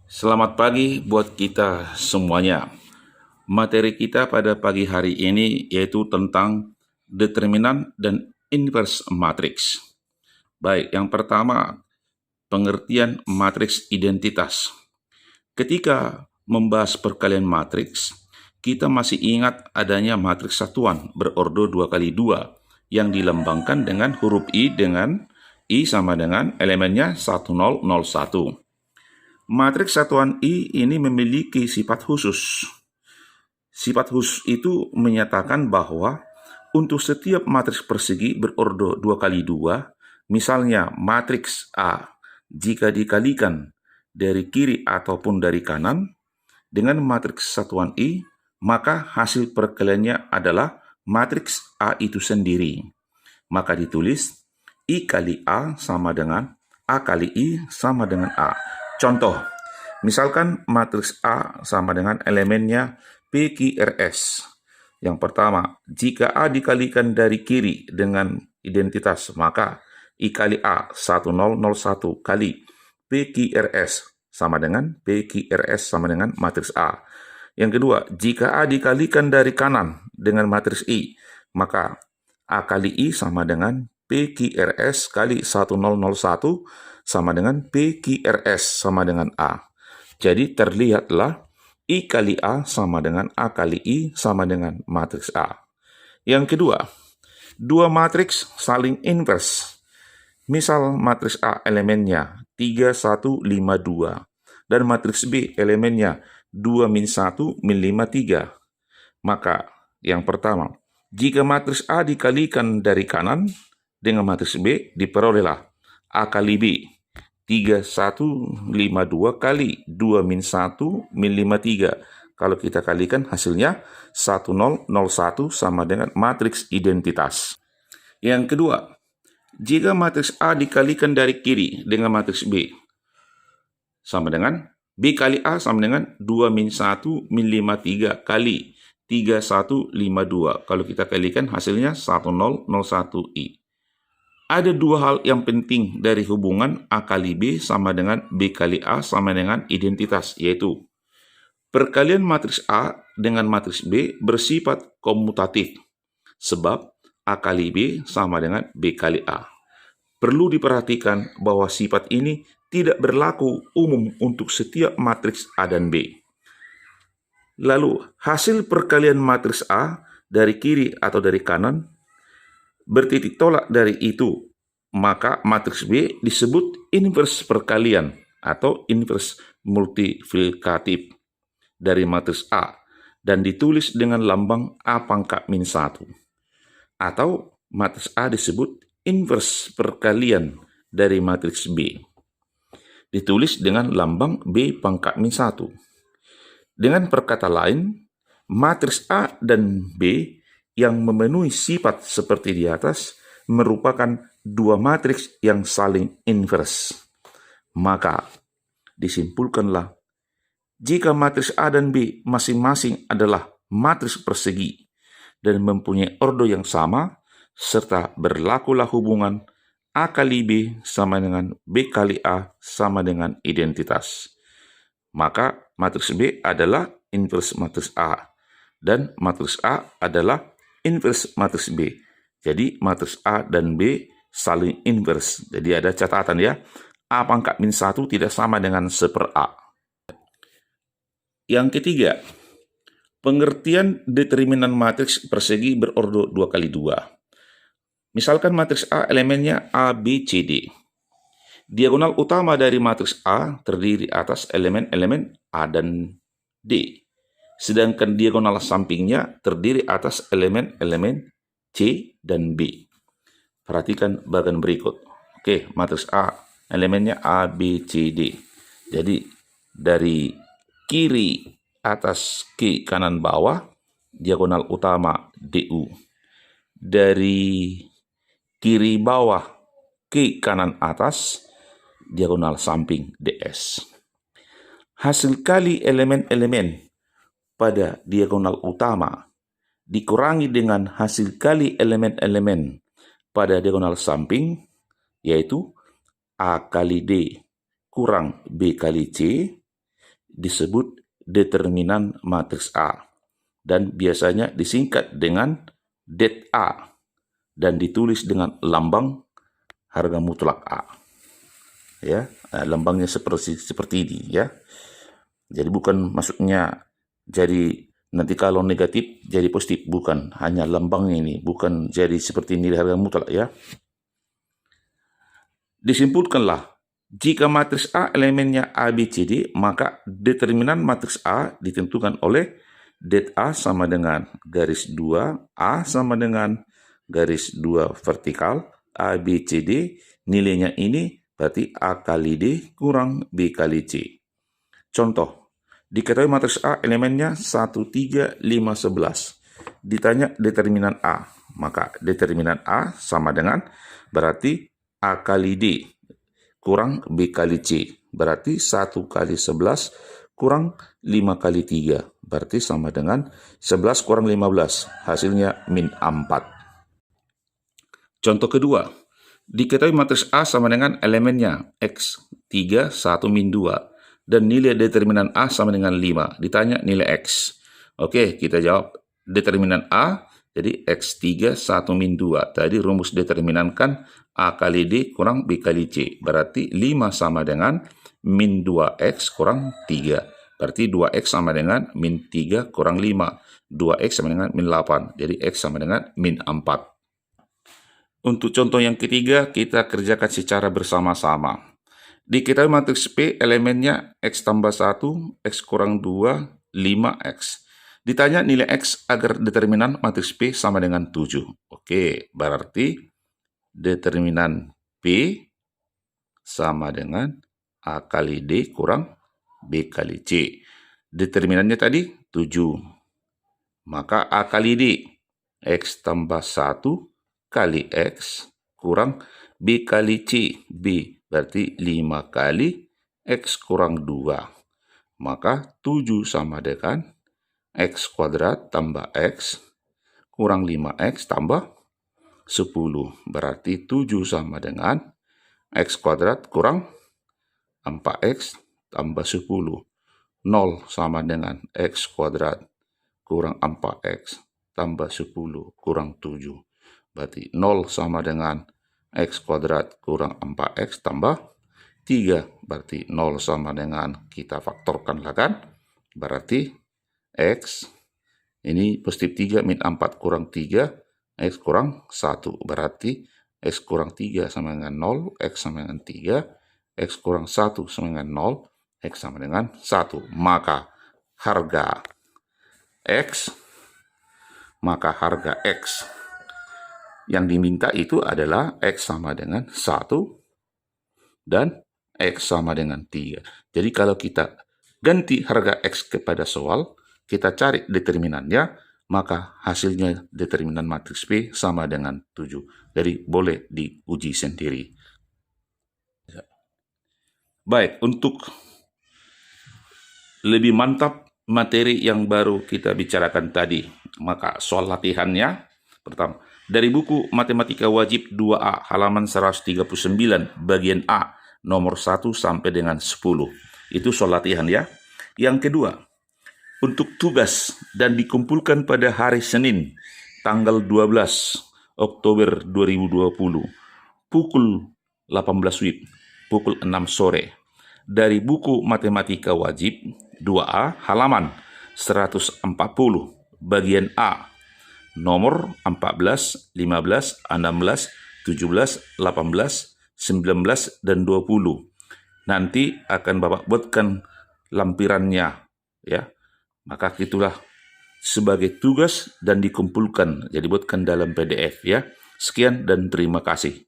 Selamat pagi buat kita semuanya. Materi kita pada pagi hari ini yaitu tentang determinan dan inverse matrix. Baik, yang pertama, pengertian matriks identitas. Ketika membahas perkalian matriks, kita masih ingat adanya matriks satuan berordo 2 kali 2 yang dilambangkan dengan huruf I dengan I sama dengan elemennya 1001. Matriks satuan I ini memiliki sifat khusus. Sifat khusus itu menyatakan bahwa untuk setiap matriks persegi berordo 2 kali 2, misalnya matriks A, jika dikalikan dari kiri ataupun dari kanan dengan matriks satuan I, maka hasil perkaliannya adalah matriks A itu sendiri. Maka ditulis I kali A sama dengan A kali I sama dengan A. Contoh, misalkan matriks A sama dengan elemennya PQRS. Yang pertama, jika A dikalikan dari kiri dengan identitas, maka I kali A 1001 kali PQRS sama dengan PQRS sama dengan matriks A. Yang kedua, jika A dikalikan dari kanan dengan matriks I, maka A kali I sama dengan PQRS kali 1001 sama dengan PQRS sama dengan A. Jadi terlihatlah I kali A sama dengan A kali I sama dengan matriks A. Yang kedua, dua matriks saling inverse. Misal matriks A elemennya 3, 1, 5, 2 dan matriks B elemennya 2, min 1, min 5, 3. Maka yang pertama, jika matriks A dikalikan dari kanan dengan matriks B, diperolehlah A kali B 3, 1, 5, 2 kali 2 min 1 min 5, 3. Kalau kita kalikan hasilnya 1001 sama dengan matriks identitas. Yang kedua, jika matriks A dikalikan dari kiri dengan matriks B, sama dengan B kali A sama dengan 2 min 1 min 5, 3 kali 3, 1, 5, 2. Kalau kita kalikan hasilnya 1001I. Ada dua hal yang penting dari hubungan A kali B sama dengan B kali A sama dengan identitas, yaitu perkalian matriks A dengan matriks B bersifat komutatif, sebab A kali B sama dengan B kali A. Perlu diperhatikan bahwa sifat ini tidak berlaku umum untuk setiap matriks A dan B. Lalu, hasil perkalian matriks A dari kiri atau dari kanan bertitik tolak dari itu, maka matriks B disebut inverse perkalian atau inverse multiplikatif dari matriks A dan ditulis dengan lambang A pangkat min 1. Atau matriks A disebut inverse perkalian dari matriks B, ditulis dengan lambang B pangkat min 1. Dengan perkata lain, matriks A dan B yang memenuhi sifat seperti di atas merupakan dua matriks yang saling inverse. Maka disimpulkanlah, jika matriks A dan B masing-masing adalah matriks persegi dan mempunyai ordo yang sama, serta berlakulah hubungan A kali B sama dengan B kali A sama dengan identitas, maka matriks B adalah inverse matriks A dan matriks A adalah inverse matriks B. Jadi matriks A dan B saling inverse. Jadi ada catatan ya, A pangkat min 1 tidak sama dengan 1/A. Yang ketiga, pengertian determinan matriks persegi berordo 2 kali 2. Misalkan matriks A elemennya A, B, C, D. Diagonal utama dari matriks A terdiri atas elemen-elemen A dan D. Sedangkan diagonal sampingnya terdiri atas elemen-elemen C dan B. Perhatikan bagian berikut. Oke, matriks A, elemennya A, B, C, D. Jadi, dari kiri atas ke kanan bawah, diagonal utama DU. Dari kiri bawah ke kanan atas, diagonal samping DS. Hasil kali elemen-elemen pada diagonal utama dikurangi dengan hasil kali elemen-elemen pada diagonal samping, yaitu A kali D kurang B kali C, disebut determinan matriks A dan biasanya disingkat dengan det A dan ditulis dengan lambang harga mutlak A. Ya, lambangnya seperti ini ya. Jadi bukan maksudnya jadi nanti kalau negatif jadi positif, bukan, hanya lambangnya ini, bukan jadi seperti nilai harga mutlak ya. Disimpulkanlah, jika matriks A elemennya A, B, C, D, maka determinan matriks A ditentukan oleh det A sama dengan garis 2, A sama dengan garis 2 vertikal, A, B, C, D, nilainya ini berarti A kali D kurang B kali C. Contoh, diketahui matriks A elemennya 1, 3, 5, 11. Ditanya determinan A, maka determinan A sama dengan berarti A kali D kurang B kali C. Berarti 1 kali 11 kurang 5 kali 3. Berarti sama dengan 11 kurang 15. Hasilnya min 4. Contoh kedua, diketahui matriks A sama dengan elemennya X, 3, 1, min 2. Dan nilai determinan A sama dengan 5. Ditanya nilai X. Oke, kita jawab determinan A, jadi X3, 1, min 2. Tadi rumus determinan kan A kali D kurang B kali C. Berarti 5 sama dengan min 2X kurang 3. Berarti 2X sama dengan min 3 kurang 5. 2X sama dengan min 8. Jadi X sama dengan min 4. Untuk contoh yang ketiga, kita kerjakan secara bersama-sama. Diketahui matriks P elemennya X tambah 1, X kurang 2, 5X. Ditanya nilai X agar determinan matriks P sama dengan 7. Oke, berarti determinan P sama dengan A kali D kurang B kali C. Determinannya tadi 7. Maka A kali D, X tambah 1 kali X kurang B kali C. B berarti 5 kali X kurang 2. Maka 7 sama dengan X kuadrat tambah X kurang 5X tambah 10. Berarti 7 sama dengan X kuadrat kurang 4X tambah 10. 0 sama dengan X kuadrat kurang 4X tambah 10 kurang 7. Berarti 0 sama dengan X kuadrat kurang 4X tambah 3. Berarti 0 sama dengan, kita faktorkan lah kan. Berarti X, ini positif 3 min 4 kurang 3, X kurang 1. Berarti X kurang 3 sama dengan 0, X sama dengan 3, X kurang 1 sama dengan 0, X sama dengan 1. Maka harga X yang diminta itu adalah X sama dengan 1 dan X sama dengan 3. Jadi kalau kita ganti harga X kepada soal, kita cari determinannya, maka hasilnya determinan matriks P sama dengan 7. Jadi boleh diuji sendiri. Baik, untuk lebih mantap materi yang baru kita bicarakan tadi, maka soal latihannya pertama, dari buku Matematika Wajib 2A halaman 139 bagian A nomor 1 sampai dengan 10. Itu soal latihan ya. Yang kedua, untuk tugas dan dikumpulkan pada hari Senin tanggal 12 Oktober 2020 pukul 18 WIB, pukul 6 sore. Dari buku Matematika Wajib 2A halaman 140 bagian A nomor 14, 15, 16, 17, 18, 19, dan 20. Nanti akan Bapak buatkan lampirannya, ya. Maka itulah sebagai tugas dan dikumpulkan. Jadi buatkan dalam PDF, ya. Sekian dan terima kasih.